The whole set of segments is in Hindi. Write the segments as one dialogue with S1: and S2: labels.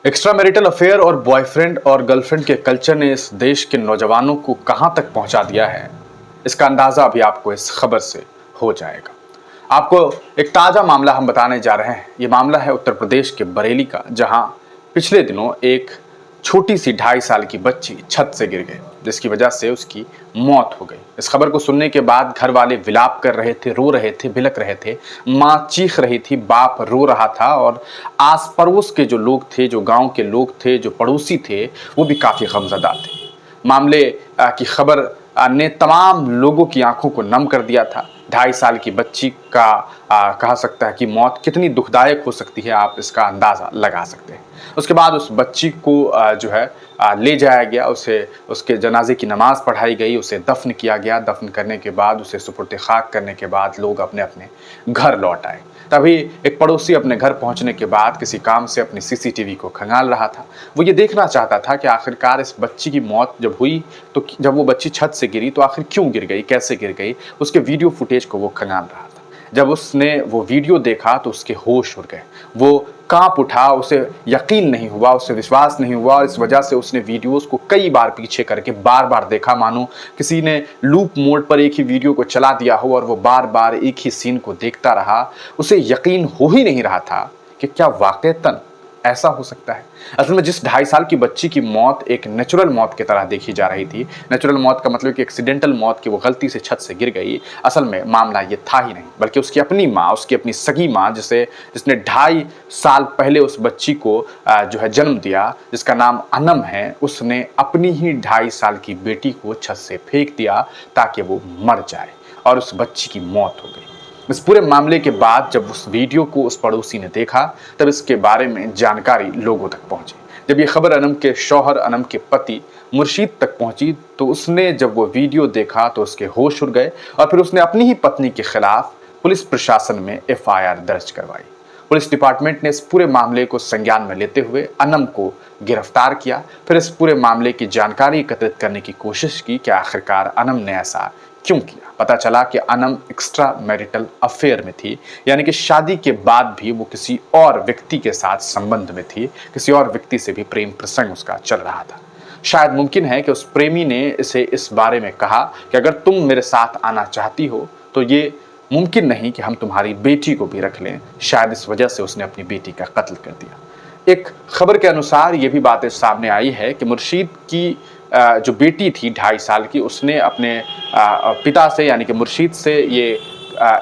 S1: एक्स्ट्रा मैरिटल अफेयर और बॉयफ्रेंड और गर्लफ्रेंड के कल्चर ने इस देश के नौजवानों को कहां तक पहुंचा दिया है, इसका अंदाजा अभी आपको इस खबर से हो जाएगा। आपको एक ताजा मामला हम बताने जा रहे हैं। ये मामला है उत्तर प्रदेश के बरेली का, जहां पिछले दिनों एक छोटी सी 2.5 साल की बच्ची छत से गिर गई, जिसकी वजह से उसकी मौत हो गई। इस खबर को सुनने के बाद घर वाले विलाप कर रहे थे, रो रहे थे, बिलख रहे थे। माँ चीख रही थी, बाप रो रहा था और आस पड़ोस के जो लोग थे, जो गांव के लोग थे, जो पड़ोसी थे, वो भी काफी गमज़दा थे। मामले की खबर ने तमाम लोगों की आंखों को नम कर दिया था। 2.5 साल की बच्ची का कहा सकता है कि मौत कितनी दुखदायक हो सकती है, आप इसका अंदाज़ा लगा सकते हैं। उसके बाद उस बच्ची को जो है ले जाया गया, उसे उसके जनाजे की नमाज़ पढ़ाई गई, उसे दफ़न किया गया। दफ़न करने के बाद, उसे सुपुर्द खाक करने के बाद लोग अपने अपने घर लौट आए। तभी एक पड़ोसी अपने घर पहुंचने के बाद किसी काम से अपनी सीसीटीवी को खंगाल रहा था। वो ये देखना चाहता था कि आखिरकार इस बच्ची की मौत जब हुई, तो जब वो बच्ची छत से गिरी तो आखिर क्यों गिर गई, कैसे गिर गई, उसके वीडियो फुटेज को वो खंगाल रहा था। जब उसने वो वीडियो देखा तो उसके होश उड़ गए, वो कांप उठा, उसे यकीन नहीं हुआ, उसे विश्वास नहीं हुआ। इस वजह से उसने वीडियोस को कई बार पीछे करके बार बार देखा, मानो किसी ने लूप मोड पर एक ही वीडियो को चला दिया हो और वो बार बार एक ही सीन को देखता रहा। उसे यकीन हो ही नहीं रहा था कि क्या वाकईतन ऐसा हो सकता है। असल में जिस 2.5 साल की बच्ची की मौत एक नेचुरल मौत की तरह देखी जा रही थी, नेचुरल मौत का मतलब कि एक्सीडेंटल मौत, की वो गलती से छत से गिर गई, असल में मामला ये था ही नहीं, बल्कि उसकी अपनी माँ, उसकी अपनी सगी माँ, जिसने 2.5 साल पहले उस बच्ची को जो है जन्म दिया, जिसका नाम अनम है, उसने अपनी ही 2.5 साल की बेटी को छत से फेंक दिया ताकि वो मर जाए, और उस बच्ची की मौत हो गई। इस पूरे मामले के बाद जब उस वीडियो को उस पड़ोसी ने देखा, तब इसके बारे में जानकारी लोगों तक पहुंची। जब ये खबर अनम के शौहर, अनम के पति मुर्शीद तक पहुंची, तो उसने जब वो वीडियो देखा तो उसके होश उड़ गए और फिर उसने अपनी ही पत्नी के खिलाफ पुलिस प्रशासन में एफआईआर दर्ज करवाई। पुलिस डिपार्टमेंट ने इस पूरे मामले को संज्ञान में लेते हुए अनम को गिरफ्तार किया। फिर इस पूरे मामले की जानकारी एकत्रित करने की कोशिश की कि आखिरकार अनम ने ऐसा क्यों किया। पता चला कि अनम एक्स्ट्रा मैरिटल अफेयर में थी, यानी कि शादी के बाद भी वो किसी और व्यक्ति के साथ संबंध में थी, किसी और व्यक्ति से भी प्रेम प्रसंग उसका चल रहा था। शायद मुमकिन है कि उस प्रेमी ने इसे इस बारे में कहा कि अगर तुम मेरे साथ आना चाहती हो तो ये मुमकिन नहीं कि हम तुम्हारी बेटी को भी रख लें। शायद इस वजह से उसने अपनी बेटी का कत्ल कर दिया। एक खबर के अनुसार ये भी बातें सामने आई है कि मुर्शीद की जो बेटी थी 2.5 साल की, उसने अपने पिता से, यानी कि मुर्शीद से ये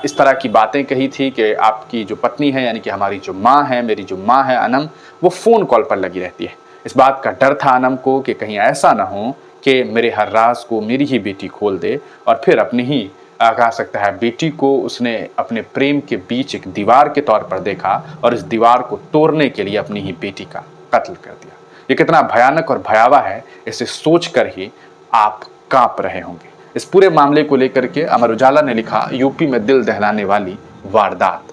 S1: इस तरह की बातें कही थी कि आपकी जो पत्नी है, यानी कि हमारी जो माँ है, मेरी जो माँ है अनम, वो फ़ोन कॉल पर लगी रहती है। इस बात का डर था अनम को कि कहीं ऐसा ना हो कि मेरे हर राज को मेरी ही बेटी खोल दे, और फिर अपनी ही कहा सकता है बेटी को उसने अपने प्रेम के बीच एक दीवार के तौर पर देखा और इस दीवार को तोड़ने के लिए अपनी ही बेटी का कत्ल कर दिया। ये कितना भयानक और भयावह है, इसे सोचकर ही आप कांप रहे होंगे। इस पूरे मामले को लेकर के अमर उजाला ने लिखा, यूपी में दिल दहलाने वाली वारदात।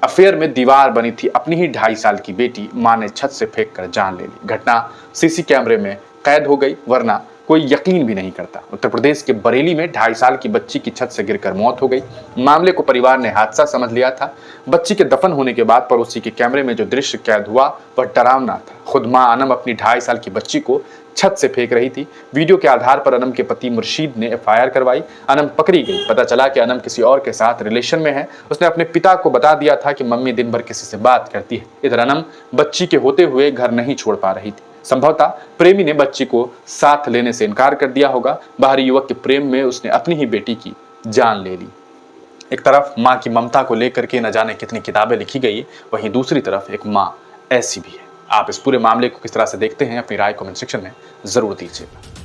S1: अफेयर में दीवार बनी थी अपनी ही 2.5 साल की बेटी, मां ने छत से फेंक कर जान ले ली। घटना सीसी कैमरे में कैद हो गई, वरना कोई यकीन भी नहीं करता। उत्तर प्रदेश के बरेली में 2.5 साल की बच्ची की छत से गिरकर मौत हो गई। मामले को परिवार ने हादसा समझ लिया था। बच्ची के दफन होने के बाद पड़ोसी के कैमरे में जो दृश्य कैद हुआ वह डरावना था। खुद मां अनम अपनी 2.5 साल की बच्ची को छत से फेंक रही थी। वीडियो के आधार पर अनम के पति मुर्शीद ने एफआईआर करवाई। अनम पकड़ी गई। पता चला कि अनम किसी और के साथ रिलेशन में है। उसने अपने पिता को बता दिया था कि मम्मी दिन भर किसी से बात करती है। इधर अनम बच्ची के होते हुए घर नहीं छोड़ पा रही थी। संभवतः प्रेमी ने बच्ची को साथ लेने से इनकार कर दिया होगा। बाहरी युवक के प्रेम में उसने अपनी ही बेटी की जान ले ली। एक तरफ माँ की ममता को लेकर के न जाने कितनी किताबें लिखी गई, वहीं दूसरी तरफ एक माँ ऐसी भी है। आप इस पूरे मामले को किस तरह से देखते हैं, अपनी राय कमेंट सेक्शन में जरूर दीजिएगा।